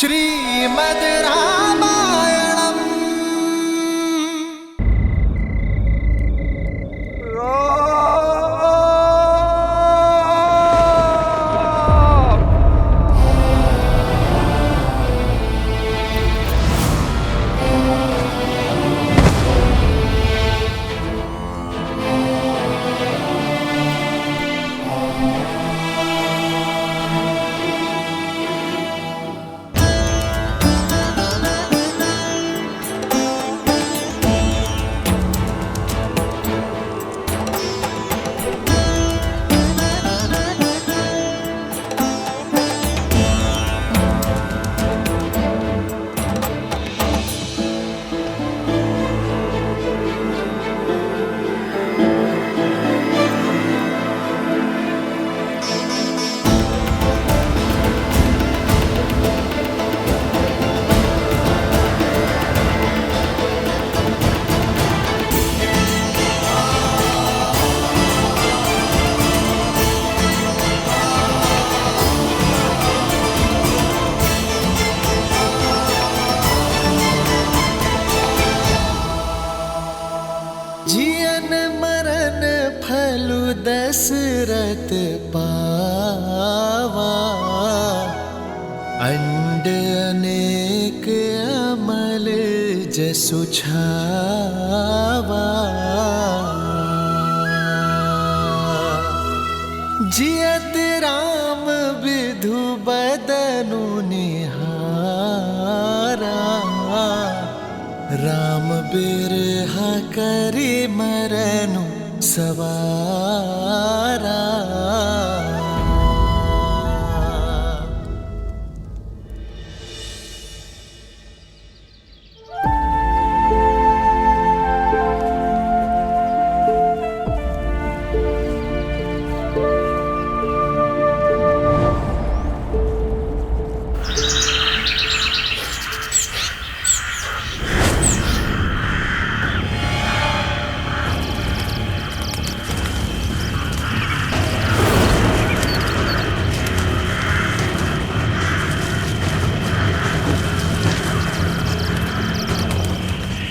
श्रीमद् रामायणम्। जियन मरन फलु दशरथ पावा, अंड अनेक अमल जसु छावा। जियत राम विधु बदनु निहारा, राम बिरहा करि मरनु सवारा।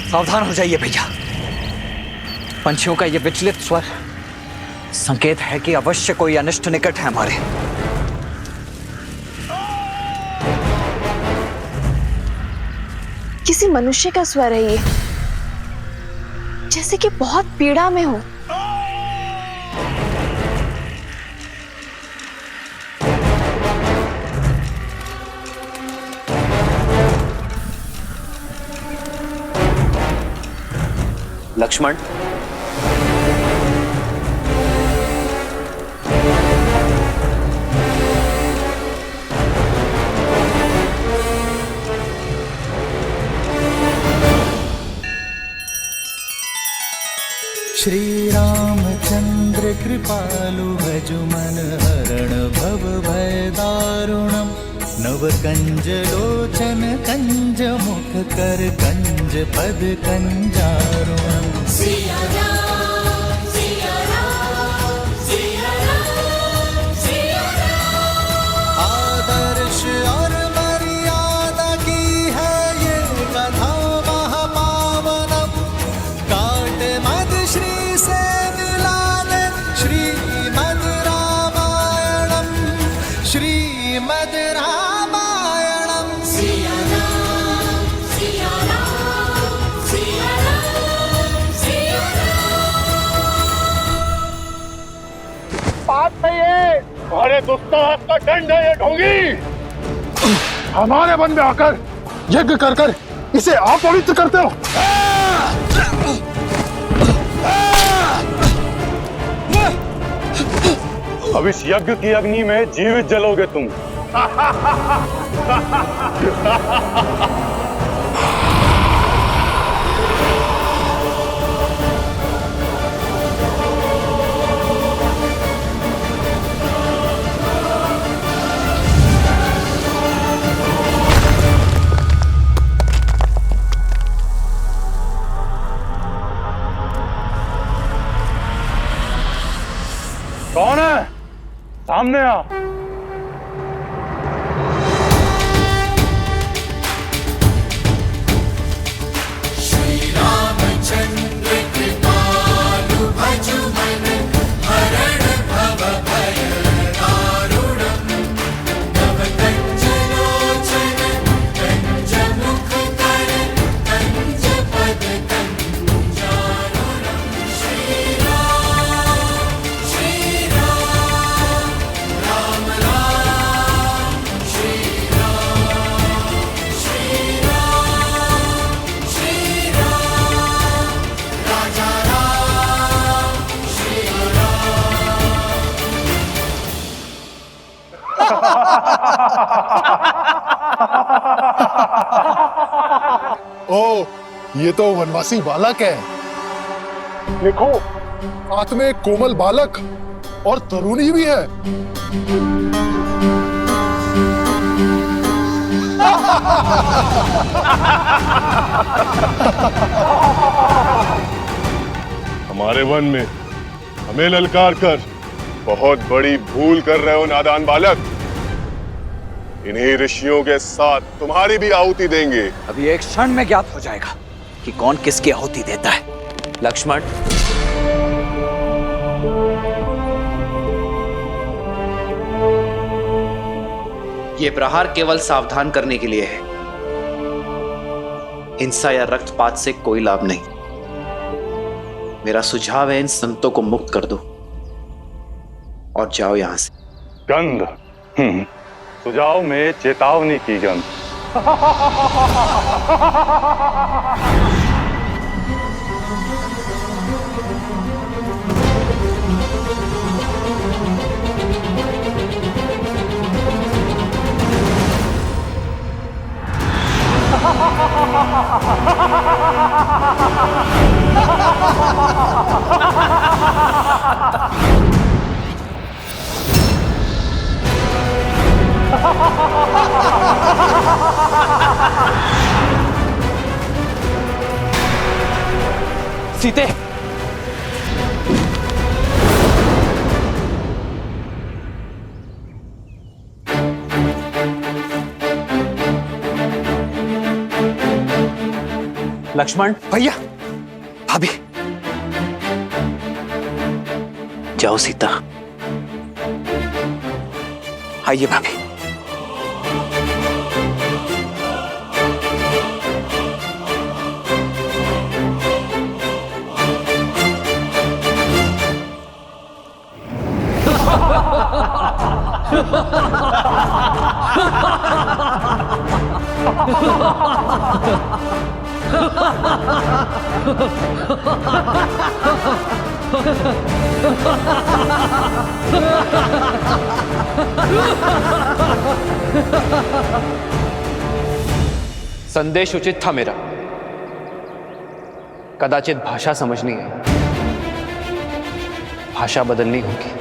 सावधान हो जाइए भैया, पंछियों का यह विचलित स्वर संकेत है कि अवश्य कोई अनिष्ट निकट है हमारे। किसी मनुष्य का स्वर है ये, जैसे कि बहुत पीड़ा में हो। लक्ष्मण, श्री रामचंद्र कृपालु भजु मन हरण भव भय दारुणम्। नव कंज लोचन कंज मुख कर कंज पद कंजारुणम्। सिया राम, सिया राम, सिया राम, सिया राम। आदर्श और मर्यादा की है ये कथा महापावनम्। काट मद श्री से मिला दे श्रीमद् रामायणम्। श्रीमद् रामायणम्। सिया राम, सिया राम, सिया राम, सिया राम। बात है ये, अरे दुस्साहस का दंड है ये ढोंगी। हमारे वन में आकर यज्ञ कर कर इसे अपवित्र करते हो। अब इस यज्ञ की अग्नि में जीवित जलोगे तुम। कौन है? सामने आ। ओ, ये तो वनवासी बालक है। देखो, हाथ में एक कोमल बालक और तरुणी भी है। हमारे वन में हमें ललकार कर बहुत बड़ी भूल कर रहे हो नादान बालक। इन्हीं ऋषियों के साथ तुम्हारी भी आहुति देंगे। अभी एक क्षण में ज्ञात हो जाएगा कि कौन किसकी आहुति देता है। लक्ष्मण, ये प्रहार केवल सावधान करने के लिए है। हिंसा या रक्तपात से कोई लाभ नहीं। मेरा सुझाव है इन संतों को मुक्त कर दो और जाओ यहां से। गंध, सुझाव में चेतावनी की गंध। सीते, लक्ष्मण, भैया, भाभी, जाओ सीता। आइए भाभी। संदेश उचित था मेरा। कदाचित भाषा समझनी है, भाषा बदलनी होगी।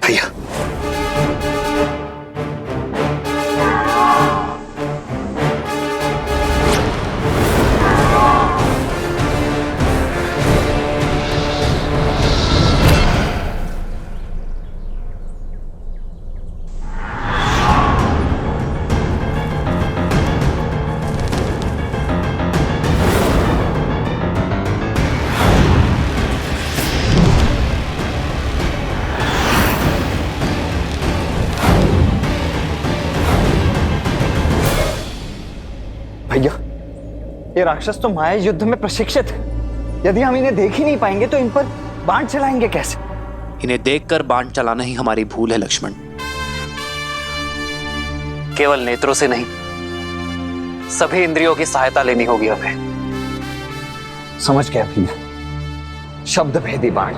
भैया, भैया, ये राक्षस तो माया युद्ध में प्रशिक्षित है। यदि हम इन्हें देख ही नहीं पाएंगे तो इन पर बाण चलाएंगे कैसे? इन्हें देखकर बाण चलाना ही हमारी भूल है लक्ष्मण। केवल नेत्रों से नहीं, सभी इंद्रियों की सहायता लेनी होगी हमें। समझ गया भैया, शब्द भेदी बाण।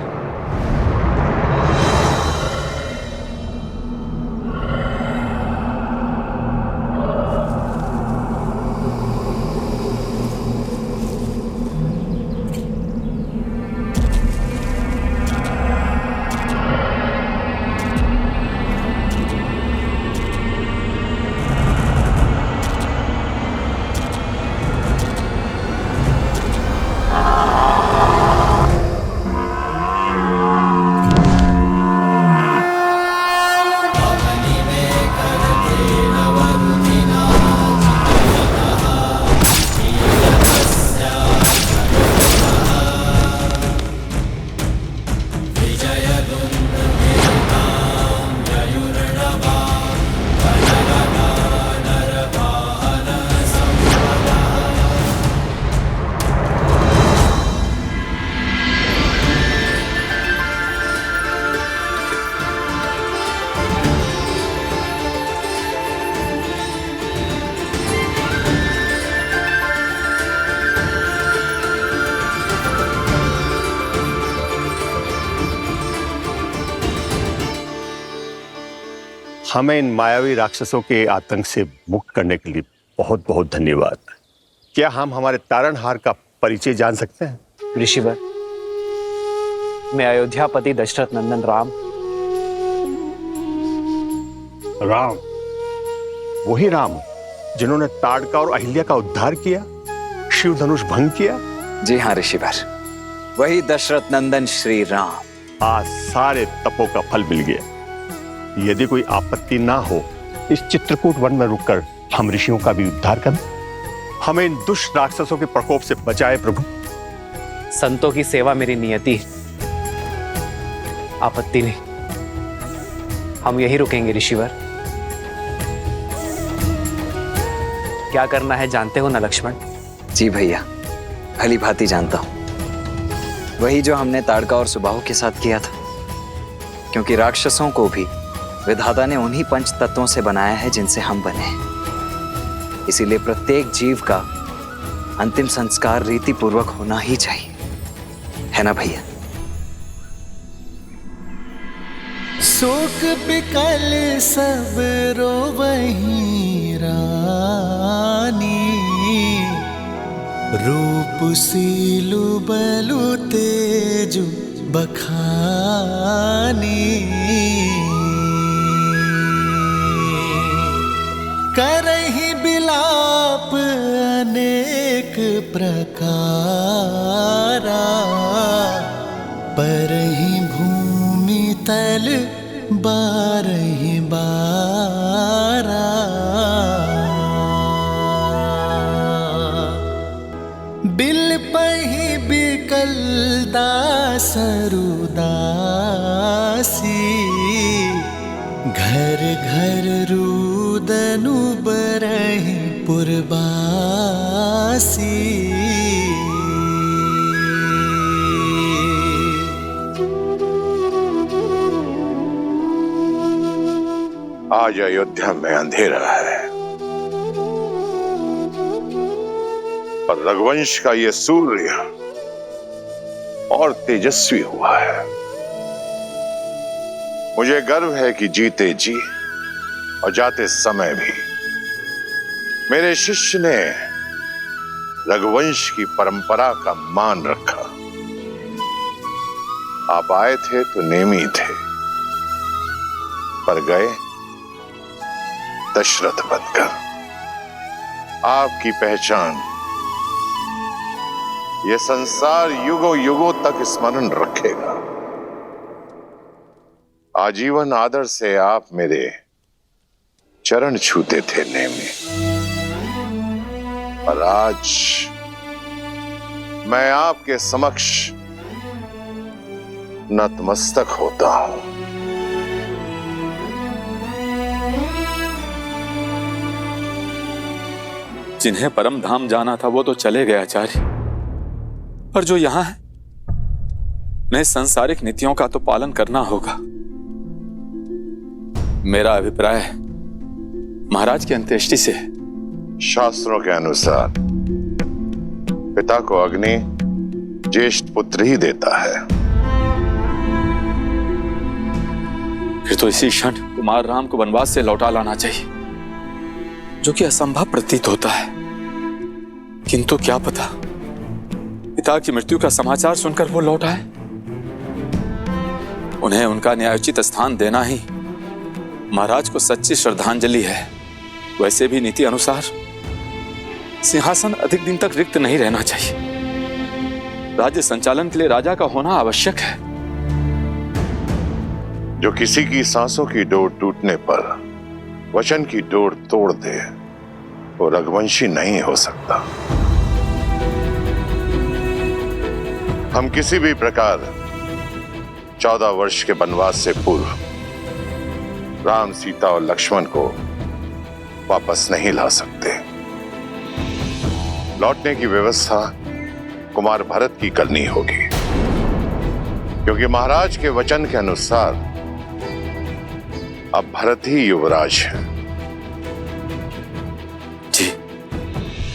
हमें इन मायावी राक्षसों के आतंक से मुक्त करने के लिए बहुत बहुत धन्यवाद। क्या हम हमारे तारणहार का परिचय जान सकते हैं? ऋषिवर, मैं अयोध्यापति दशरथ नंदन राम। राम, वही राम जिन्होंने ताड़का और अहिल्या का उद्धार किया, शिव धनुष भंग किया। जी हाँ ऋषिवर, वही दशरथ नंदन श्री राम। आज सारे तपों का फल मिल गया। यदि कोई आपत्ति ना हो, इस चित्रकूट वन में रुककर हम ऋषियों का भी उद्धार करें। हमें इन दुष्ट राक्षसों के प्रकोप से बचाए प्रभु। संतों की सेवा मेरी नियति है, आपत्ति नहीं। हम यहीं रुकेंगे ऋषिवर। क्या करना है जानते हो ना लक्ष्मण? जी भैया, भली भांति जानता हूं। वही जो हमने ताड़का और सुबाहु के साथ किया था, क्योंकि राक्षसों को भी विधाता ने उन्हीं पंच तत्वों से बनाया है जिनसे हम बने हैं। इसीलिए प्रत्येक जीव का अंतिम संस्कार रीति पूर्वक होना ही चाहिए, है ना भैया? शोक बिकल सब रोवहीं रानी, रूप सीलु बलु तेजु बखानी। करहि बिलाप अनेक प्रकारा, परहि भूमि तल बारहि बारा। बिल पहि बिकल दासरु दासी, घर घर रुदनु बरहि पुरबासी। आज अयोध्या में अंधेरा है, पर रघुवंश का ये सूर्य और तेजस्वी हुआ है। मुझे गर्व है कि जीते जी और जाते समय भी मेरे शिष्य ने रघुवंश की परंपरा का मान रखा। आप आए थे तो नेमी थे, पर गए दशरथ बनकर। आपकी पहचान ये संसार युगों युगों तक स्मरण रखेगा। आजीवन आदर से आप मेरे चरण छूते थे नेमी, और आज मैं आपके समक्ष नतमस्तक होता हूं। जिन्हें परम धाम जाना था वो तो चले गए आचार्य, पर जो यहां है उन्हें सांसारिक नीतियों का तो पालन करना होगा। मेरा अभिप्राय महाराज की अंत्येष्टि से है। शास्त्रों के अनुसार पिता को अग्नि ज्येष्ठ पुत्र ही देता है। फिर तो इसी क्षण कुमार राम को वनवास से लौटा लाना चाहिए, जो कि असंभव प्रतीत होता है। किंतु क्या पता पिता की मृत्यु का समाचार सुनकर वो लौट आए। उन्हें उनका न्यायोचित स्थान देना ही महाराज को सच्ची श्रद्धांजलि है। वैसे भी नीति अनुसार सिंहासन अधिक दिन तक रिक्त नहीं रहना चाहिए। राज्य संचालन के लिए राजा का होना आवश्यक है। जो किसी की सांसों की डोर टूटने पर वचन की डोर तोड़ दे, वो रघुवंशी नहीं हो सकता। हम किसी भी प्रकार 14 वर्ष के वनवास से पूर्व राम, सीता और लक्ष्मण को वापस नहीं ला सकते। लौटने की व्यवस्था कुमार भरत की करनी होगी, क्योंकि महाराज के वचन के अनुसार अब भरत ही युवराज है। जी,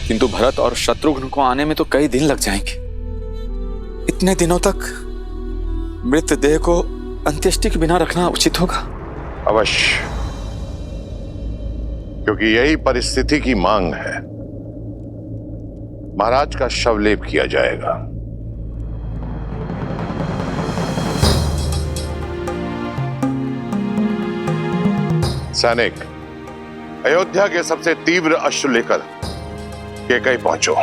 किंतु भरत और शत्रुघ्न को आने में तो कई दिन लग जाएंगे। इतने दिनों तक मृतदेह को अंत्येष्टि के बिना रखना उचित होगा। अवश्य, क्योंकि यही परिस्थिति की मांग है। महाराज का शवलेप किया जाएगा। सैनिक, अयोध्या के सबसे तीव्र अश्रु लेकर कैकेयी पहुंचो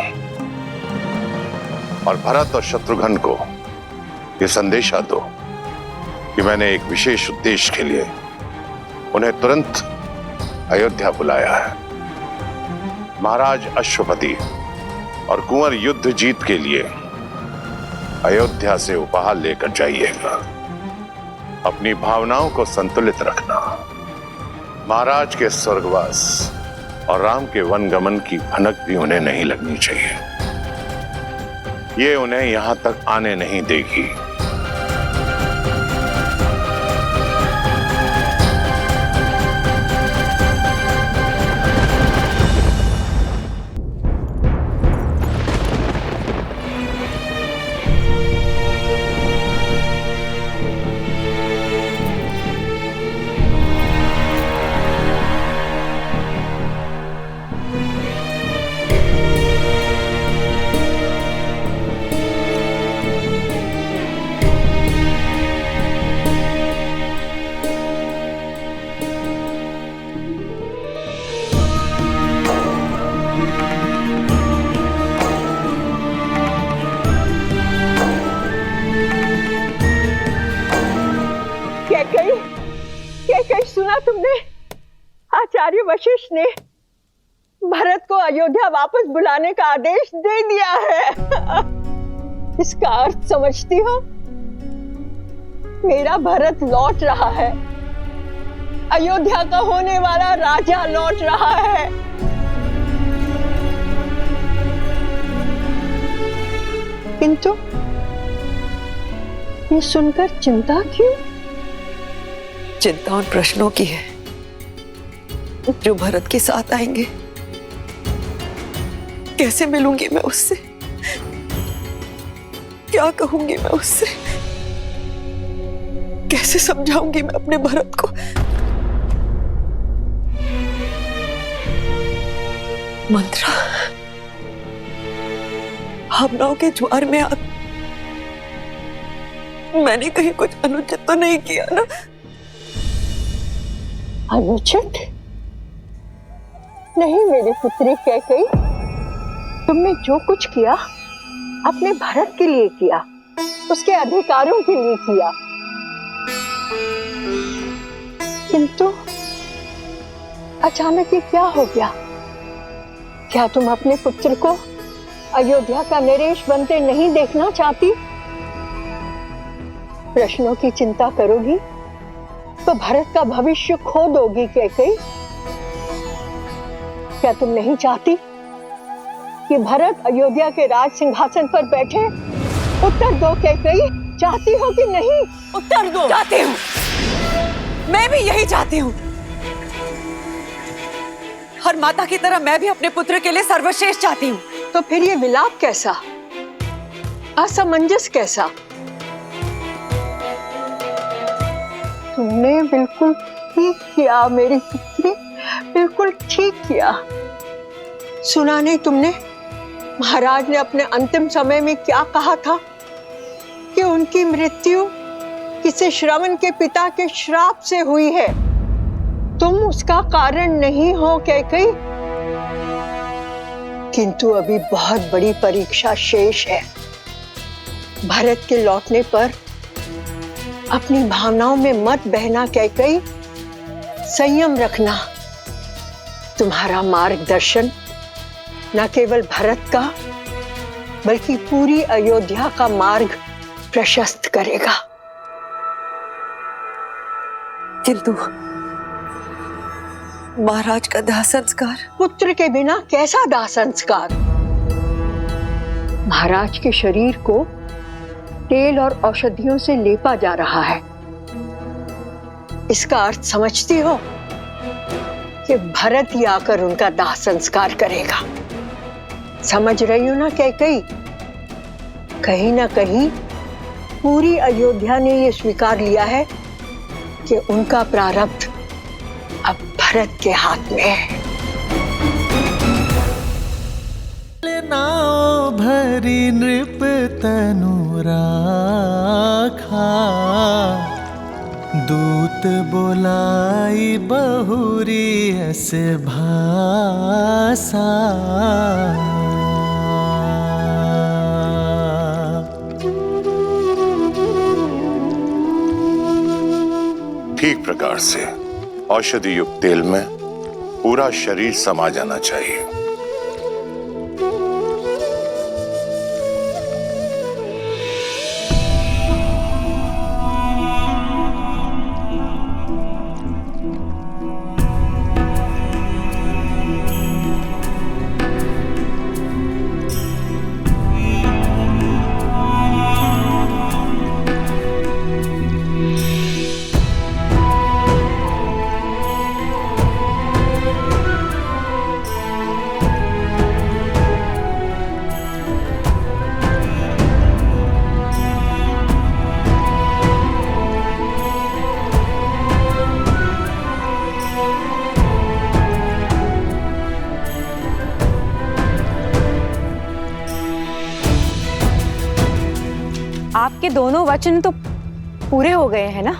और भरत और शत्रुघ्न को यह संदेशा दो कि मैंने एक विशेष उद्देश्य के लिए उन्हें तुरंत अयोध्या बुलाया है। महाराज अश्वपति और कुंवर युद्ध जीत के लिए अयोध्या से उपहार लेकर जाइएगा। अपनी भावनाओं को संतुलित रखना। महाराज के स्वर्गवास और राम के वनगमन की भनक भी उन्हें नहीं लगनी चाहिए। ये उन्हें यहां तक आने नहीं देगी। कैकेयी, सुना तुमने? आचार्य वशिष्ठ ने भरत को अयोध्या वापस बुलाने का आदेश दे दिया है। इसका अर्थ समझती हो? मेरा भरत लौट रहा है। अयोध्या का होने वाला राजा लौट रहा है। किंतु ये सुनकर चिंता क्यों? चिंता उन प्रश्नों की है जो भरत के साथ आएंगे। कैसे मिलूंगी मैं उससे? क्या कहूंगी मैं उससे? कैसे समझाऊंगी मैं अपने भरत को? मंत्रा, भावनाओं के ज्वार में आग, मैंने कहीं कुछ अनुचित तो नहीं किया ना? अनुचित? नहीं मेरी पुत्री कैकेयी, तुमने जो कुछ किया अपने भरत के लिए किया, उसके अधिकारों के लिए किया। किंतु अचानक ये क्या हो गया? क्या तुम अपने पुत्र को अयोध्या का नरेश बनते नहीं देखना चाहती? प्रश्नों की चिंता करोगी तो भरत का भविष्य खो दोगी कैकेयी। क्या तुम नहीं चाहती कि भरत अयोध्या के राज सिंहासन पर बैठे? उत्तर दो कैकेयी, चाहती हो कि नहीं? उत्तर दो। चाहती हूँ, मैं भी यही चाहती हूँ। हर माता की तरह मैं भी अपने पुत्र के लिए सर्वश्रेष्ठ चाहती हूँ। तो फिर ये विलाप कैसा? असमंजस कैसा? तुमने बिल्कुल ठीक किया मेरी पुत्री, बिल्कुल ठीक किया। सुना नहीं तुमने महाराज ने अपने अंतिम समय में क्या कहा था कि उनकी मृत्यु किसी श्रवण के पिता के श्राप से हुई है। तुम उसका कारण नहीं हो कैकेयी। किंतु अभी बहुत बड़ी परीक्षा शेष है। भरत के लौटने पर अपनी भावनाओं में मत बहना कैकेयी, संयम रखना। तुम्हारा मार्गदर्शन न केवल भरत का बल्कि पूरी अयोध्या का मार्ग प्रशस्त करेगा। किंतु महाराज का दाह संस्कार? पुत्र के बिना कैसा दाह संस्कार? महाराज के शरीर को तेल और औषधियों से लेपा जा रहा है। इसका अर्थ समझती हो कि भरत ही आकर उनका दाह संस्कार करेगा। समझ रही हो ना कैकेयी? कहीं ना कहीं पूरी अयोध्या ने यह स्वीकार लिया है कि उनका प्रारब्ध अब भरत के हाथ में है। नाव भरी नृप तनु राखा, दूत बोलाई बहुरी अस भाषा। ठीक प्रकार से औषधि युक्त तेल में पूरा शरीर समा जाना चाहिए। आपके दोनों वचन तो पूरे हो गए हैं ना?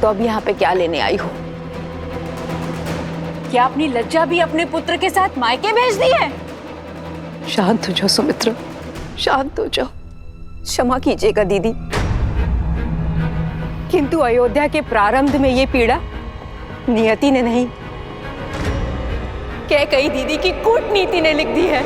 तो अब यहाँ पे क्या लेने आई हो? क्या अपनी लज्जा भी अपने पुत्र के साथ मायके भेज दी है? शांत हो जाओ सुमित्रा, शांत हो जाओ। क्षमा कीजिएगा दीदी, किंतु अयोध्या के प्रारंभ में ये पीड़ा नियति ने नहीं, कैकेयी दीदी की कूटनीति ने लिख दी है।